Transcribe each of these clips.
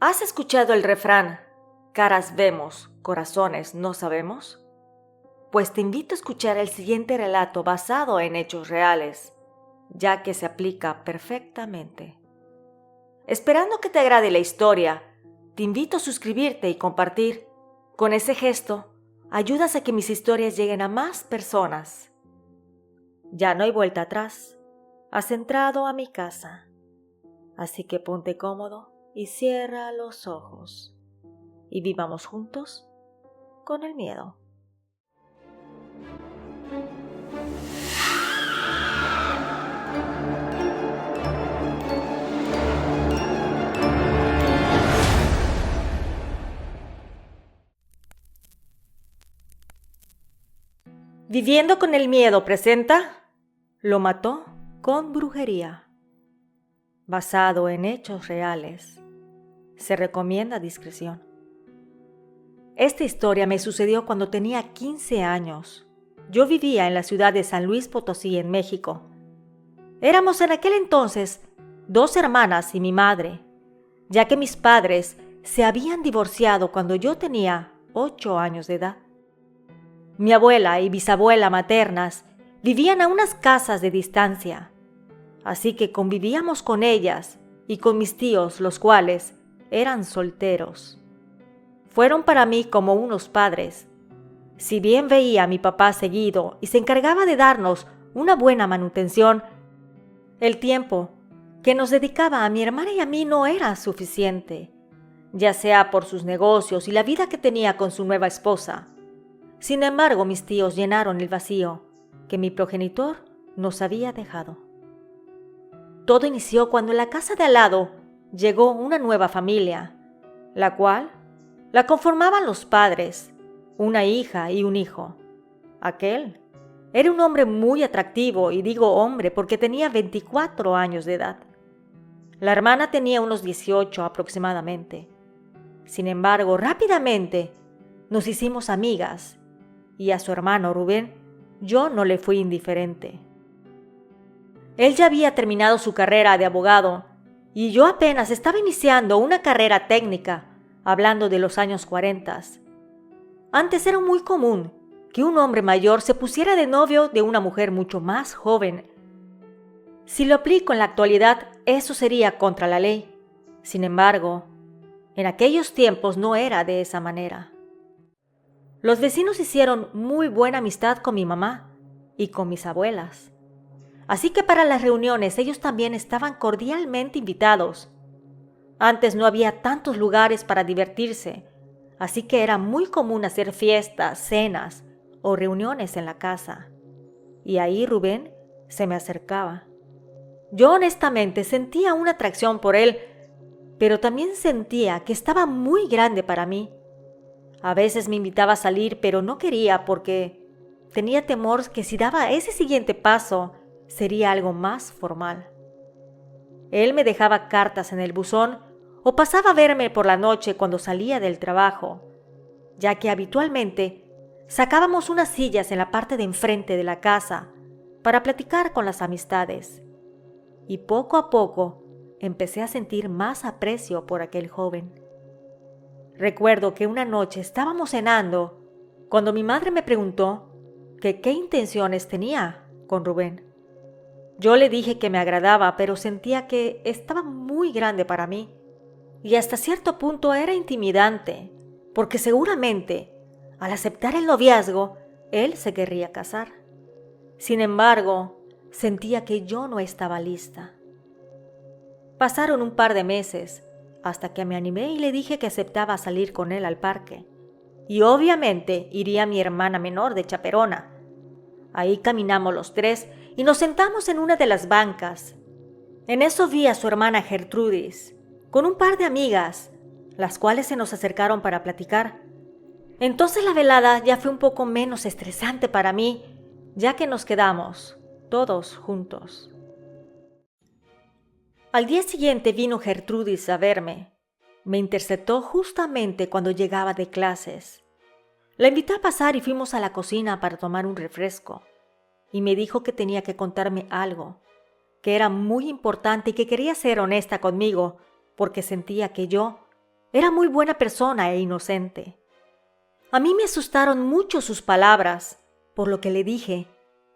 ¿Has escuchado el refrán, caras vemos, corazones no sabemos? Pues te invito a escuchar el siguiente relato basado en hechos reales, ya que se aplica perfectamente. Esperando que te agrade la historia, te invito a suscribirte y compartir. Con ese gesto, ayudas a que mis historias lleguen a más personas. Ya no hay vuelta atrás. Has entrado a mi casa. Así que ponte cómodo y cierra los ojos. Y vivamos juntos con el miedo. Viviendo con el miedo presenta Lo mató con brujería. Basado en hechos reales. Se recomienda discreción. Esta historia me sucedió cuando tenía 15 años. Yo vivía en la ciudad de San Luis Potosí, en México. Éramos en aquel entonces 2 hermanas y mi madre, ya que mis padres se habían divorciado cuando yo tenía 8 años de edad. Mi abuela y bisabuela maternas vivían a unas casas de distancia, así que convivíamos con ellas y con mis tíos, los cuales eran solteros. Fueron para mí como unos padres. Si bien veía a mi papá seguido y se encargaba de darnos una buena manutención, el tiempo que nos dedicaba a mi hermana y a mí no era suficiente, ya sea por sus negocios y la vida que tenía con su nueva esposa. Sin embargo, mis tíos llenaron el vacío que mi progenitor nos había dejado. Todo inició cuando en la casa de al lado llegó una nueva familia, la cual la conformaban los padres, una hija y un hijo. Aquel era un hombre muy atractivo, y digo hombre porque tenía 24 años de edad. La hermana tenía unos 18 aproximadamente. Sin embargo, rápidamente nos hicimos amigas, y a su hermano Rubén yo no le fui indiferente. Él ya había terminado su carrera de abogado y yo apenas estaba iniciando una carrera técnica, hablando de los años 40. Antes era muy común que un hombre mayor se pusiera de novio de una mujer mucho más joven. Si lo aplico en la actualidad, eso sería contra la ley. Sin embargo, en aquellos tiempos no era de esa manera. Los vecinos hicieron muy buena amistad con mi mamá y con mis abuelas. Así que para las reuniones ellos también estaban cordialmente invitados. Antes no había tantos lugares para divertirse, así que era muy común hacer fiestas, cenas o reuniones en la casa. Y ahí Rubén se me acercaba. Yo honestamente sentía una atracción por él, pero también sentía que estaba muy grande para mí. A veces me invitaba a salir, pero no quería porque tenía temor que si daba ese siguiente paso, sería algo más formal. Él me dejaba cartas en el buzón o pasaba a verme por la noche cuando salía del trabajo, ya que habitualmente sacábamos unas sillas en la parte de enfrente de la casa para platicar con las amistades. Y poco a poco empecé a sentir más aprecio por aquel joven. Recuerdo que una noche estábamos cenando cuando mi madre me preguntó que qué intenciones tenía con Rubén. Yo le dije que me agradaba, pero sentía que estaba muy grande para mí y hasta cierto punto era intimidante, porque seguramente al aceptar el noviazgo, él se querría casar. Sin embargo, sentía que yo no estaba lista. Pasaron un par de meses hasta que me animé y le dije que aceptaba salir con él al parque. Y obviamente iría mi hermana menor de chaperona. Ahí caminamos los 3 y nos sentamos en una de las bancas. En eso vi a su hermana Gertrudis, con un par de amigas, las cuales se nos acercaron para platicar. Entonces la velada ya fue un poco menos estresante para mí, ya que nos quedamos todos juntos. Al día siguiente vino Gertrudis a verme. Me interceptó justamente cuando llegaba de clases. La invité a pasar y fuimos a la cocina para tomar un refresco. Y me dijo que tenía que contarme algo, que era muy importante y que quería ser honesta conmigo, porque sentía que yo era muy buena persona e inocente. A mí me asustaron mucho sus palabras, por lo que le dije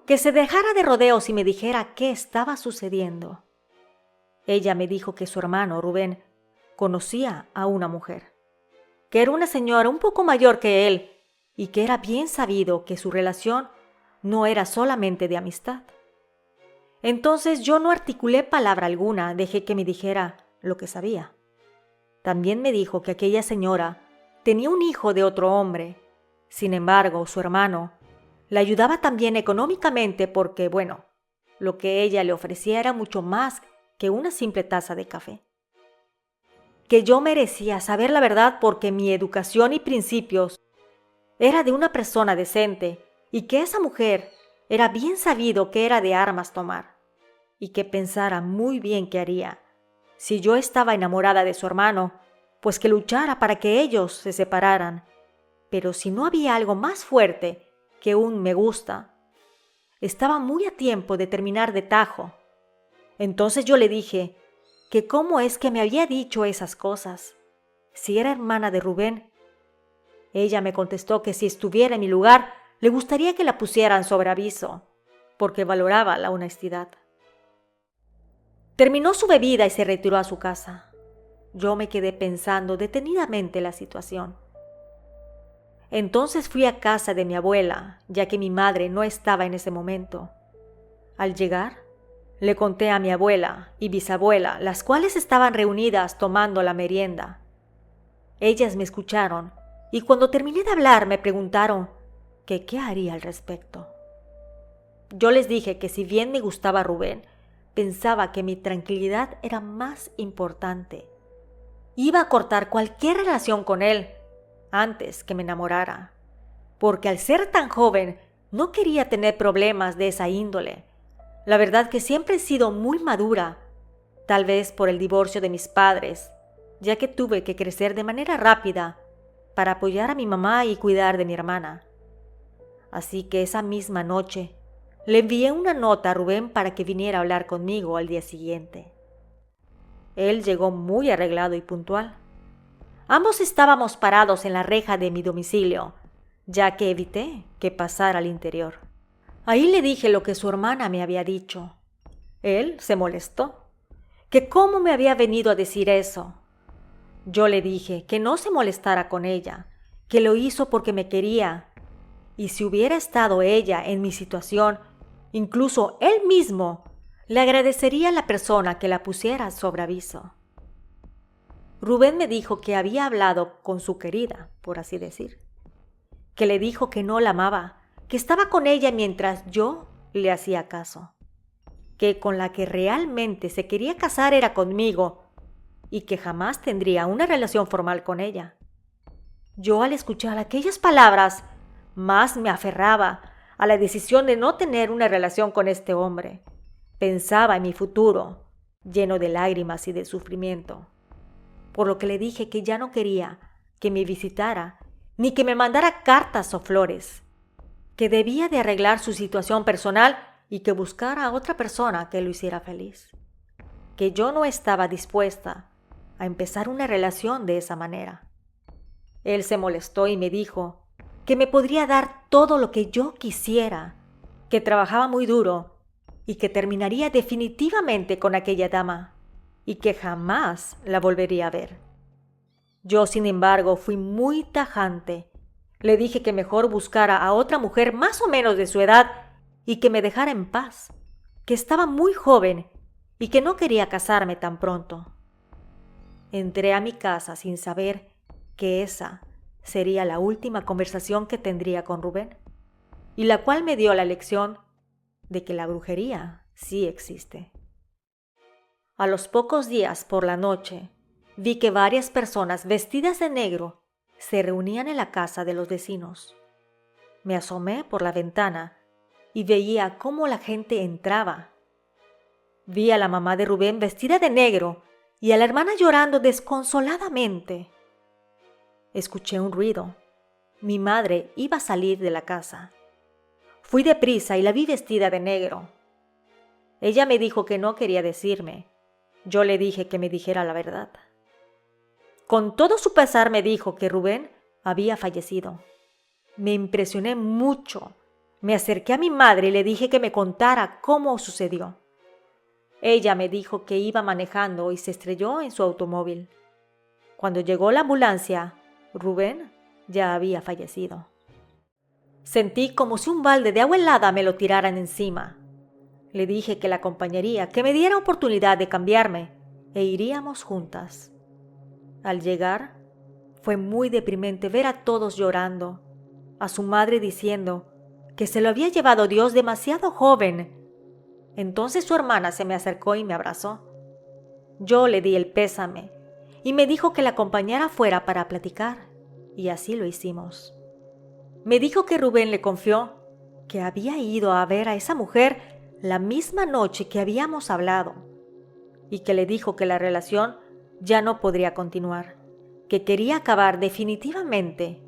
que se dejara de rodeos y me dijera qué estaba sucediendo. Ella me dijo que su hermano, Rubén, conocía a una mujer, que era una señora un poco mayor que él y que era bien sabido que su relación no era solamente de amistad. Entonces yo no articulé palabra alguna, dejé que me dijera lo que sabía. También me dijo que aquella señora tenía un hijo de otro hombre. Sin embargo, su hermano la ayudaba también económicamente porque, bueno, lo que ella le ofrecía era mucho más que una simple taza de café. Que yo merecía saber la verdad porque mi educación y principios era de una persona decente y que esa mujer era bien sabido que era de armas tomar y que pensara muy bien qué haría. Si yo estaba enamorada de su hermano, pues que luchara para que ellos se separaran. Pero si no había algo más fuerte que un me gusta, estaba muy a tiempo de terminar de tajo. Entonces yo le dije que cómo es que me había dicho esas cosas, si era hermana de Rubén. Ella me contestó que si estuviera en mi lugar, le gustaría que la pusieran sobre aviso, porque valoraba la honestidad. Terminó su bebida y se retiró a su casa. Yo me quedé pensando detenidamente la situación. Entonces fui a casa de mi abuela, ya que mi madre no estaba en ese momento. Al llegar, le conté a mi abuela y bisabuela, las cuales estaban reunidas tomando la merienda. Ellas me escucharon y cuando terminé de hablar me preguntaron que qué haría al respecto. Yo les dije que si bien me gustaba Rubén, pensaba que mi tranquilidad era más importante. Iba a cortar cualquier relación con él antes que me enamorara, porque al ser tan joven no quería tener problemas de esa índole. La verdad que siempre he sido muy madura, tal vez por el divorcio de mis padres, ya que tuve que crecer de manera rápida para apoyar a mi mamá y cuidar de mi hermana. Así que esa misma noche le envié una nota a Rubén para que viniera a hablar conmigo al día siguiente. Él llegó muy arreglado y puntual. Ambos estábamos parados en la reja de mi domicilio, ya que evité que pasara al interior. Ahí le dije lo que su hermana me había dicho. Él se molestó, que cómo me había venido a decir eso. Yo le dije que no se molestara con ella, que lo hizo porque me quería, y si hubiera estado ella en mi situación, incluso él mismo le agradecería a la persona que la pusiera sobre aviso. Rubén me dijo que había hablado con su querida, por así decir, que le dijo que no la amaba, que estaba con ella mientras yo le hacía caso, que con la que realmente se quería casar era conmigo y que jamás tendría una relación formal con ella. Yo al escuchar aquellas palabras más me aferraba a la decisión de no tener una relación con este hombre. Pensaba en mi futuro, lleno de lágrimas y de sufrimiento, por lo que le dije que ya no quería que me visitara ni que me mandara cartas o flores, que debía de arreglar su situación personal y que buscara a otra persona que lo hiciera feliz, que yo no estaba dispuesta a empezar una relación de esa manera. Él se molestó y me dijo que me podría dar todo lo que yo quisiera, que trabajaba muy duro y que terminaría definitivamente con aquella dama y que jamás la volvería a ver. Yo, sin embargo, fui muy tajante. Le dije que mejor buscara a otra mujer más o menos de su edad y que me dejara en paz, que estaba muy joven y que no quería casarme tan pronto. Entré a mi casa sin saber que esa sería la última conversación que tendría con Rubén, y la cual me dio la lección de que la brujería sí existe. A los pocos días por la noche, vi que varias personas vestidas de negro se reunían en la casa de los vecinos. Me asomé por la ventana y veía cómo la gente entraba. Vi a la mamá de Rubén vestida de negro y a la hermana llorando desconsoladamente. Escuché un ruido. Mi madre iba a salir de la casa. Fui deprisa y la vi vestida de negro. Ella me dijo que no quería decirme. Yo le dije que me dijera la verdad. Con todo su pesar me dijo que Rubén había fallecido. Me impresioné mucho. Me acerqué a mi madre y le dije que me contara cómo sucedió. Ella me dijo que iba manejando y se estrelló en su automóvil. Cuando llegó la ambulancia, Rubén ya había fallecido. Sentí como si un balde de agua helada me lo tiraran encima. Le dije que la acompañaría, que me diera oportunidad de cambiarme e iríamos juntas. Al llegar, fue muy deprimente ver a todos llorando, a su madre diciendo que se lo había llevado Dios demasiado joven. Entonces su hermana se me acercó y me abrazó. Yo le di el pésame y me dijo que la acompañara afuera para platicar, y así lo hicimos. Me dijo que Rubén le confió que había ido a ver a esa mujer la misma noche que habíamos hablado, y que le dijo que la relación ya no podría continuar, que quería acabar definitivamente,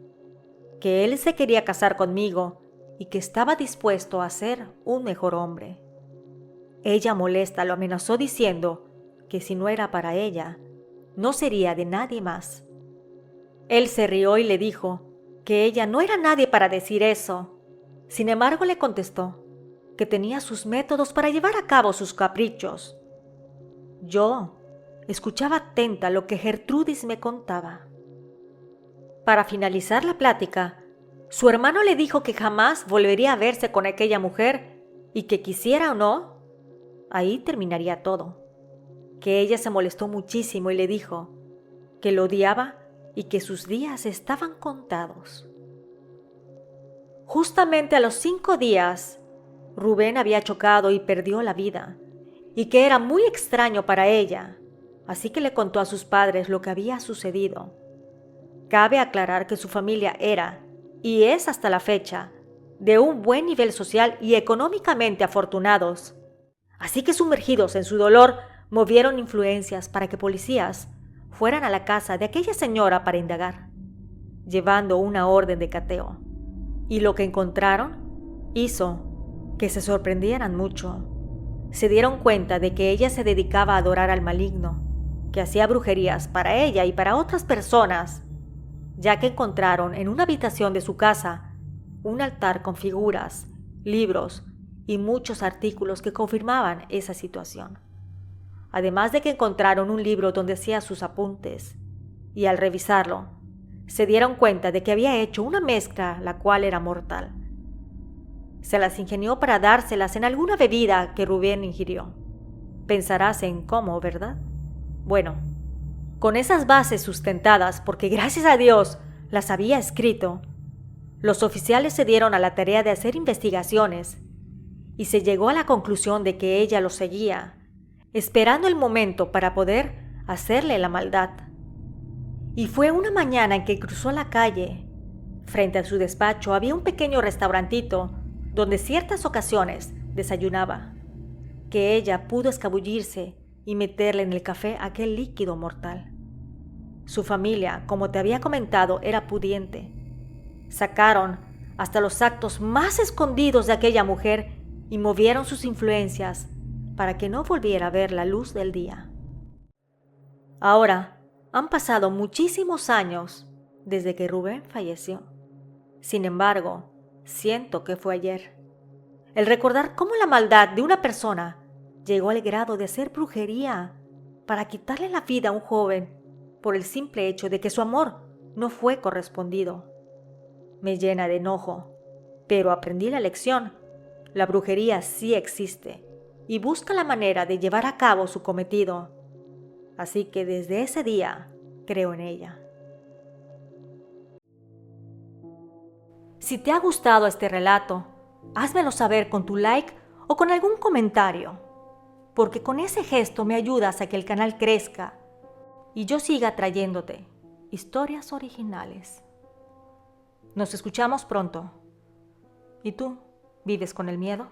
que él se quería casar conmigo y que estaba dispuesto a ser un mejor hombre. Ella molesta lo amenazó diciendo que si no era para ella, no sería de nadie más. Él se rió y le dijo que ella no era nadie para decir eso. Sin embargo, le contestó que tenía sus métodos para llevar a cabo sus caprichos. Yo escuchaba atenta lo que Gertrudis me contaba. Para finalizar la plática, su hermano le dijo que jamás volvería a verse con aquella mujer y que quisiera o no, ahí terminaría todo. Que ella se molestó muchísimo y le dijo que lo odiaba y que sus días estaban contados. Justamente a los 5 días, Rubén había chocado y perdió la vida, y que era muy extraño para ella, así que le contó a sus padres lo que había sucedido. Cabe aclarar que su familia era, y es hasta la fecha, de un buen nivel social y económicamente afortunados. Así que sumergidos en su dolor, movieron influencias para que policías fueran a la casa de aquella señora para indagar, llevando una orden de cateo. Y lo que encontraron hizo que se sorprendieran mucho. Se dieron cuenta de que ella se dedicaba a adorar al maligno, que hacía brujerías para ella y para otras personas, ya que encontraron en una habitación de su casa un altar con figuras, libros y muchos artículos que confirmaban esa situación. Además de que encontraron un libro donde hacía sus apuntes, y al revisarlo, se dieron cuenta de que había hecho una mezcla la cual era mortal. Se las ingenió para dárselas en alguna bebida que Rubén ingirió. Pensarás en cómo, ¿verdad? Bueno, con esas bases sustentadas, porque gracias a Dios las había escrito, los oficiales se dieron a la tarea de hacer investigaciones y se llegó a la conclusión de que ella lo seguía, esperando el momento para poder hacerle la maldad. Y fue una mañana en que cruzó la calle. Frente a su despacho había un pequeño restaurantito donde ciertas ocasiones desayunaba, que ella pudo escabullirse y meterle en el café aquel líquido mortal. Su familia, como te había comentado, era pudiente. Sacaron hasta los actos más escondidos de aquella mujer y movieron sus influencias para que no volviera a ver la luz del día. Ahora han pasado muchísimos años desde que Rubén falleció. Sin embargo, siento que fue ayer. El recordar cómo la maldad de una persona llegó al grado de hacer brujería para quitarle la vida a un joven por el simple hecho de que su amor no fue correspondido, me llena de enojo, pero aprendí la lección. La brujería sí existe y busca la manera de llevar a cabo su cometido. Así que desde ese día creo en ella. Si te ha gustado este relato, házmelo saber con tu like o con algún comentario, porque con ese gesto me ayudas a que el canal crezca y yo siga trayéndote historias originales. Nos escuchamos pronto. ¿Y tú? ¿Vives con el miedo?